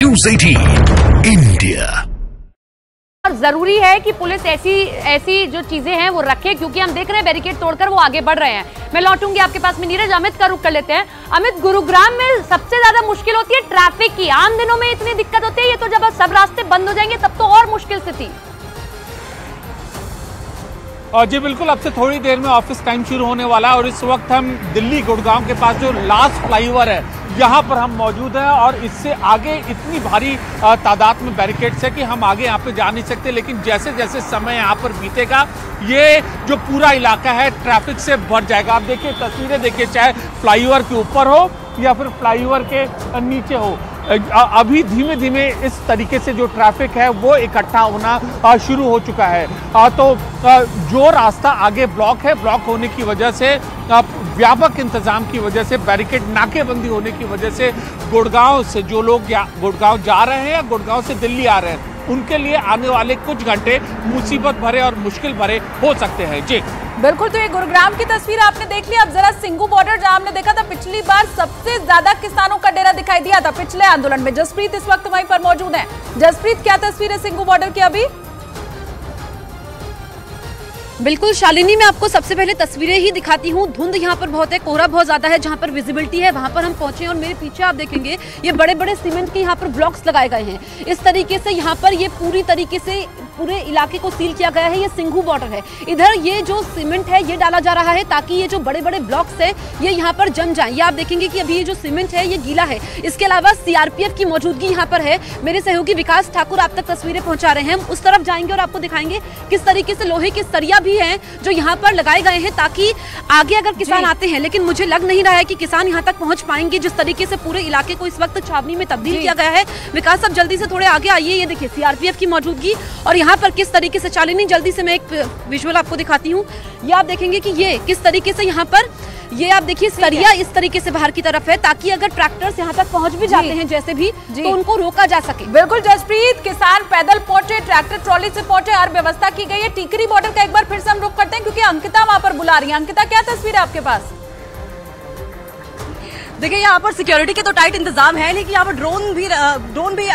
News 18 India. और जरूरी है कि पुलिस ऐसी जो चीजें हैं वो रखे, क्योंकि हम देख रहे हैं बैरिकेड तोड़कर वो आगे बढ़ रहे हैं। मैं लौटूंगी आपके पास में नीरज। अमित का रुख कर लेते हैं। अमित, गुरुग्राम में सबसे ज्यादा मुश्किल होती है ट्रैफिक की। आम दिनों में इतनी दिक्कत होती है, ये तो जब सब रास्ते बंद हो जाएंगे तब तो और मुश्किल स्थिति। जी बिल्कुल, अब से थोड़ी देर में ऑफिस टाइम शुरू होने वाला है और इस वक्त हम दिल्ली गुड़गांव के पास जो लास्ट फ्लाईओवर है यहाँ पर हम मौजूद हैं और इससे आगे इतनी भारी तादाद में बैरिकेड्स है कि हम आगे यहाँ पे जा नहीं सकते। लेकिन जैसे जैसे समय यहाँ पर बीतेगा ये जो पूरा इलाका है ट्रैफिक से भर जाएगा। आप देखिए, तस्वीरें देखिए, चाहे फ्लाईओवर के ऊपर हो या फिर फ्लाईओवर के नीचे हो, अभी धीमे धीमे इस तरीके से जो ट्रैफिक है वो इकट्ठा होना शुरू हो चुका है। तो जो रास्ता आगे ब्लॉक है, ब्लॉक होने की वजह से, व्यापक इंतजाम की वजह से, बैरिकेड नाकेबंदी होने की वजह से गुड़गांव से जो लोग गुड़गांव जा रहे हैं या गुड़गांव से दिल्ली आ रहे हैं उनके लिए आने वाले कुछ घंटे मुसीबत भरे और मुश्किल भरे हो सकते हैं। जी बिल्कुल, तो ये गुरुग्राम की तस्वीर आपने देख ली। अब जरा सिंघू बॉर्डर, जहां हमने देखा था पिछली बार सबसे ज्यादा किसानों का डेरा दिखाई दिया था पिछले आंदोलन में। जसप्रीत इस वक्त वहीं पर मौजूद है। जसप्रीत, क्या तस्वीर है सिंघू बॉर्डर की अभी? बिल्कुल शालिनी, मैं आपको सबसे पहले तस्वीरें ही दिखाती हूँ। धुंध यहाँ पर बहुत है, कोहरा बहुत ज्यादा है। जहाँ पर विजिबिलिटी है वहाँ पर हम पहुंचे और मेरे पीछे आप देखेंगे ये बड़े बड़े सीमेंट के यहाँ पर ब्लॉक्स लगाए गए हैं। इस तरीके से यहाँ पर ये पूरी तरीके से पूरे इलाके को सील किया गया है। ये सिंघू बॉर्डर है। इधर ये जो सीमेंट है ये डाला जा रहा है ताकि ये जो बड़े बड़े ब्लॉक्स है ये यहाँ पर जम जाए। ये आप देखेंगे कि अभी ये जो सीमेंट है ये गीला है। इसके अलावा सीआरपीएफ की मौजूदगी यहाँ पर है। मेरे सहयोगी विकास ठाकुर आप तक तस्वीरें पहुंचा रहे हैं। हम उस तरफ जाएंगे और आपको दिखाएंगे किस तरीके से लोहे के सरिया भी हैं जो यहाँ पर लगाए गए हैं ताकि आगे अगर किसान आते हैं, लेकिन मुझे लग नहीं रहा है कि किसान यहाँ तक पहुंच पाएंगे जिस तरीके से पूरे इलाके को इस वक्त छावनी में तब्दील किया गया है। विकास, अब जल्दी से थोड़े आगे आइए। ये देखिए सीआरपीएफ की मौजूदगी और यहाँ पर किस तरीके से, चालिनी जल्दी से मैं एक विजुअल आपको दिखाती हूँ। ये आप देखेंगे कि ये किस तरीके से यहाँ पर, ये आप देखिए सरिया इस तरीके से बाहर की तरफ है ताकि अगर ट्रैक्टर्स यहाँ तक पहुंच भी जाते हैं जैसे भी तो उनको रोका जा सके। बिल्कुल जसप्रीत, किसान पैदल पहुंचे, ट्रैक्टर ट्रॉली से पहुंचे, हर व्यवस्था की गई है। टीकरी बॉर्डर का एक बार फिर से हम रुख करते हैं क्योंकि अंकिता वहां पर बुला रही है। अंकिता, क्या तस्वीर है आपके पास? देखिए, यहाँ पर सिक्योरिटी के तो टाइट इंतजाम है, लेकिन यहाँ पर ड्रोन भी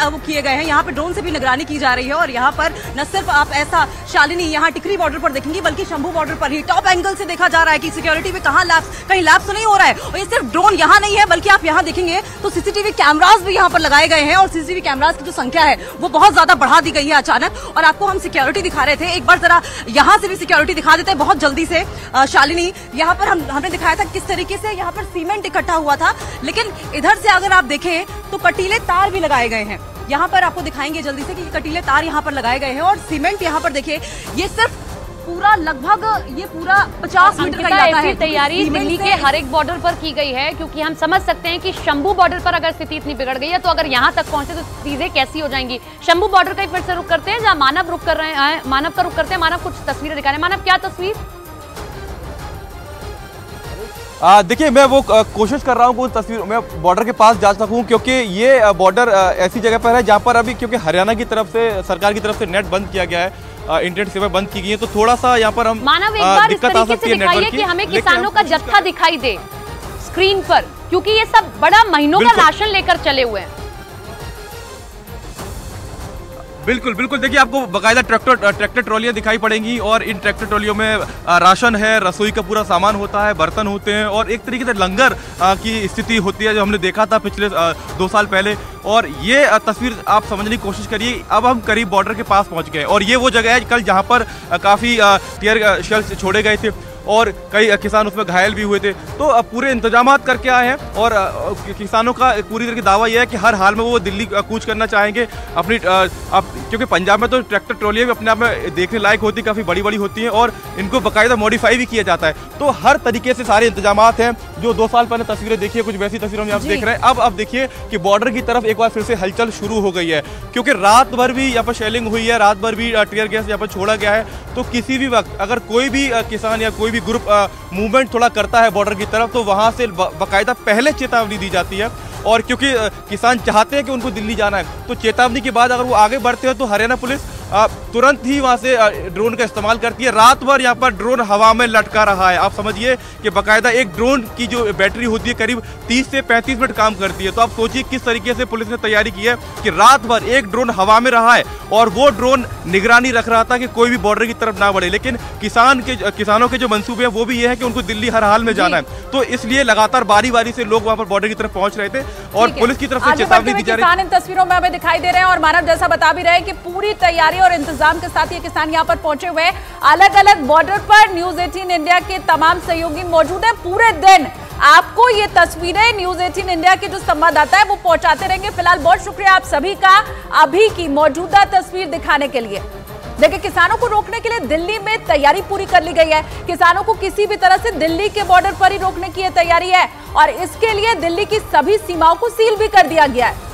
वो किए गए हैं। यहाँ पर ड्रोन से भी निगरानी की जा रही है और यहाँ पर न सिर्फ आप ऐसा शालिनी यहाँ टिकरी बॉर्डर पर देखेंगे बल्कि शंभू बॉर्डर पर ही टॉप एंगल से देखा जा रहा है कि सिक्योरिटी में कहीं लैप्स तो नहीं हो रहा है। और ये सिर्फ ड्रोन यहाँ नहीं है बल्कि आप यहाँ देखेंगे तो सीसीटीवी कैमरास भी यहाँ पर लगाए गए हैं और सीसीटीवी कैमरास की जो संख्या है वो बहुत ज्यादा बढ़ा दी गई है अचानक। और आपको हम सिक्योरिटी दिखा रहे थे, एक बार जरा यहाँ से भी सिक्योरिटी दिखा देते हैं बहुत जल्दी से। शालिनी, यहाँ पर हमने दिखाया था किस तरीके से यहाँ पर सीमेंट इकट्ठा हुआ था, लेकिन इधर से अगर आप देखें तो कटीले तार भी लगाए गए हैं। यहाँ पर आपको दिखाएंगे जल्दी से कि कटीले तार यहाँ पर लगाए गए हैं और सीमेंट यहाँ पर देखिए ये सिर्फ पूरा लगभग ये पूरा 50 मीटर का इलाका है। तैयारी दिल्ली के हर एक बॉर्डर पर की गई है क्योंकि हम समझ सकते हैं कि शंभू बॉर्डर पर अगर स्थिति इतनी बिगड़ गई है तो अगर यहाँ तक पहुंचे तो चीजें कैसी हो जाएंगी। शंभू बॉर्डर का फिर से रुख करते हैं जहाँ मानव रुख कर रहे हैं, मानव का रुख करते हैं। मानव, कुछ तस्वीरें दिखा रहे हैं। मानव, क्या तस्वीर? देखिए, मैं वो कोशिश कर रहा हूँ कि तस्वीर मैं बॉर्डर के पास जा सकूँ क्योंकि ये बॉर्डर ऐसी जगह पर है जहाँ पर अभी क्योंकि हरियाणा की तरफ से, सरकार की तरफ से नेट बंद किया गया है, इंटरनेट सेवा बंद की गई है, तो थोड़ा सा यहाँ पर हम मानव एक बार इस तरीके से दिखाइए कि हमें किसानों का जत्था दिखाई दे स्क्रीन पर, क्योंकि ये सब बड़ा महीनों का राशन लेकर चले हुए हैं। बिल्कुल बिल्कुल, देखिए आपको बाकायदा ट्रैक्टर ट्रॉलियाँ दिखाई पड़ेंगी और इन ट्रैक्टर ट्रॉलियों में राशन है, रसोई का पूरा सामान होता है, बर्तन होते हैं और एक तरीके से लंगर की स्थिति होती है जो हमने देखा था पिछले 2 साल पहले। और ये तस्वीर आप समझने की कोशिश करिए। अब हम करीब बॉर्डर के पास पहुंच गए और ये वो जगह है कल जहां पर काफ़ी टीयर शेल्स छोड़े गए थे और कई किसान उसमें घायल भी हुए थे। तो पूरे इंतजाम करके आए हैं और किसानों का पूरी तरह की दावा यह है कि हर हाल में वो दिल्ली कूच करना चाहेंगे अपनी क्योंकि पंजाब में तो ट्रैक्टर ट्रॉलियाँ भी अपने आप में देखने लायक होती, काफ़ी बड़ी बड़ी होती हैं और इनको बाकायदा मॉडिफाई भी किया जाता है। तो हर तरीके से सारे इंतजाम हैं। जो 2 साल पहले तस्वीरें देखिए, कुछ वैसी तस्वीरों में आप देख रहे हैं। अब देखिए कि बॉर्डर की तरफ एक बार फिर से हलचल शुरू हो गई है क्योंकि रात भर भी यहाँ पर शेलिंग हुई है, रात भर भी टीयर गैस यहाँ पर छोड़ा गया है। तो किसी भी वक्त अगर कोई भी किसान या कोई भी ग्रुप मूवमेंट थोड़ा करता है बॉर्डर की तरफ तो वहाँ से बाकायदा पहले चेतावनी दी जाती है। और क्योंकि किसान चाहते हैं कि उनको दिल्ली जाना है तो चेतावनी के बाद अगर वो आगे बढ़ते हैं तो हरियाणा पुलिस तुरंत ही वहां से ड्रोन का इस्तेमाल करती है। रात भर यहाँ पर ड्रोन हवा में लटका रहा है। आप समझिए कि बाकायदा एक ड्रोन की जो बैटरी होती है करीब 30 से 35 मिनट काम करती है। तो आप सोचिए किस तरीके से पुलिस ने तैयारी की है कि रात भर एक ड्रोन हवा में रहा है और वो ड्रोन निगरानी रख रहा था कि कोई भी बॉर्डर की तरफ ना बढ़े। लेकिन किसानों के जो मंसूबे हैं वो भी ये है कि उनको दिल्ली हर हाल में जाना है, तो इसलिए लगातार बारी बारी से लोग वहां पर बॉर्डर की तरफ पहुंच रहे थे और पुलिस की तरफ से चेतावनी दी जा रही है। इन तस्वीरों में हमें दिखाई दे रहे हैं और मानव जैसा बता भी रहे हैं कि पूरी तैयारी और इंतजाम के साथ ये किसान यहाँ पर पहुंचे हुए हैं। अलग अलग बॉर्डर पर न्यूज 18 इंडिया के तमाम सहयोगी मौजूद हैं। पूरे दिन आपको ये तस्वीरें न्यूज 18 इंडिया के जो संवाददाता है वो पहुंचाते रहेंगे। फिलहाल बहुत शुक्रिया आप सभी का अभी की मौजूदा तस्वीर दिखाने के लिए। देखिए, किसानों को रोकने के लिए दिल्ली में तैयारी पूरी कर ली गई है। किसानों को किसी भी तरह से दिल्ली के बॉर्डर पर ही रोकने की तैयारी है और इसके लिए दिल्ली की सभी सीमाओं को सील भी कर दिया गया है।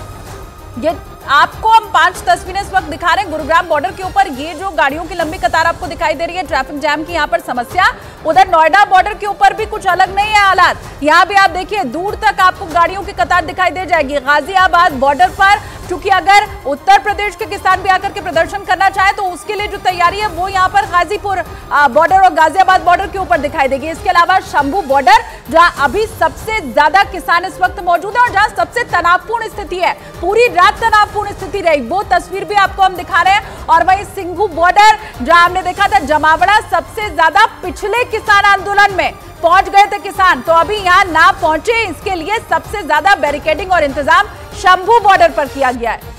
ये आपको हम 5 तस्वीरें इस वक्त दिखा रहे हैं गुरुग्राम बॉर्डर के ऊपर। ये जो गाड़ियों की लंबी कतार आपको दिखाई दे रही है, ट्रैफिक जैम की यहाँ पर समस्या। उधर नोएडा बॉर्डर के ऊपर भी कुछ अलग नहीं है हालात। यहाँ भी आप देखिए दूर तक आपको गाड़ियों की कतार दिखाई दे जाएगी। गाजियाबाद बॉर्डर पर क्योंकि अगर उत्तर प्रदेश के किसान भी आकर के प्रदर्शन करना चाहे तो उसके लिए जो तैयारी है वो यहाँ पर गाजीपुर बॉर्डर और गाजियाबाद बॉर्डर के ऊपर दिखाई देगी। इसके अलावा शंभू बॉर्डर जहां अभी सबसे ज्यादा किसान इस वक्त मौजूद है और जहां सबसे तनावपूर्ण स्थिति है, पूरी रात तनावपूर्ण स्थिति रही, वो तस्वीर भी आपको हम दिखा रहे हैं। और वहीं सिंघू बॉर्डर जहां हमने देखा था जमावड़ा सबसे ज्यादा पिछले किसान आंदोलन में पहुंच गए थे किसान, तो अभी यहां ना पहुंचे इसके लिए सबसे ज्यादा बैरिकेडिंग और इंतजाम शंभू बॉर्डर पर किया गया है।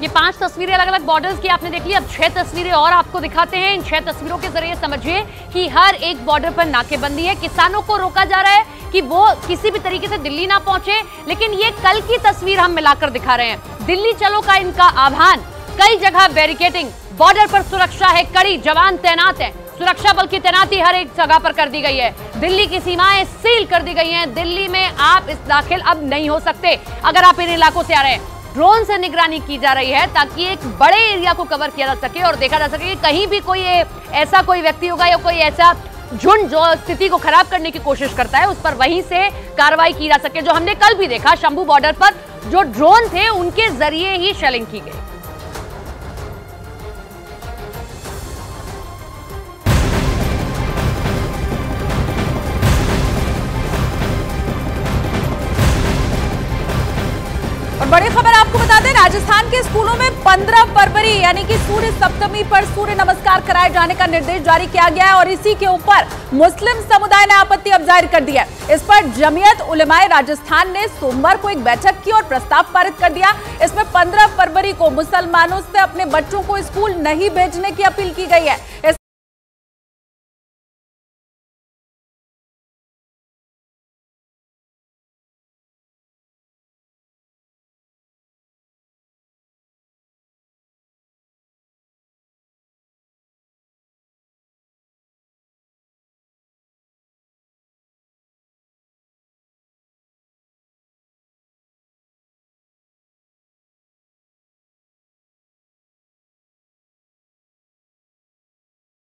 ये 5 तस्वीरें अलग अलग बॉर्डर्स की आपने देख ली। अब 6 तस्वीरें और आपको दिखाते हैं। इन 6 तस्वीरों के जरिए समझिए कि हर एक बॉर्डर पर नाकेबंदी है। किसानों को रोका जा रहा है कि वो किसी भी तरीके से दिल्ली ना पहुंचे। लेकिन ये कल की तस्वीर हम मिलाकर दिखा रहे हैं। दिल्ली चलो का इनका आह्वान, कई जगह बैरिकेडिंग, बॉर्डर पर सुरक्षा है कड़ी, जवान तैनात है, सुरक्षा बल की तैनाती हर एक जगह पर कर दी गई है। दिल्ली की सीमाएं सील कर दी गई हैं। दिल्ली में आप इस दाखिल अब नहीं हो सकते अगर आप इन इलाकों से आ रहे हैं। ड्रोन से निगरानी की जा रही है ताकि एक बड़े एरिया को कवर किया जा सके और देखा जा सके कि कहीं भी कोई ऐसा कोई व्यक्ति होगा या कोई ऐसा झुंड जो स्थिति को खराब करने की कोशिश करता है उस पर वहीं से कार्रवाई की जा सके। जो हमने कल भी देखा, शंभू बॉर्डर पर जो ड्रोन थे उनके जरिए ही शेलिंग की गई। और बड़ी खबर आपको बता दें, राजस्थान के स्कूलों में 15 फरवरी यानी कि सूर्य सप्तमी पर सूर्य नमस्कार कराए जाने का निर्देश जारी किया गया है और इसी के ऊपर मुस्लिम समुदाय ने आपत्ति अब जाहिर कर दी है। इस पर जमीयत उलेमाए राजस्थान ने सोमवार को एक बैठक की और प्रस्ताव पारित कर दिया। इसमें 15 फरवरी को मुसलमानों से अपने बच्चों को स्कूल नहीं भेजने की अपील की गई है।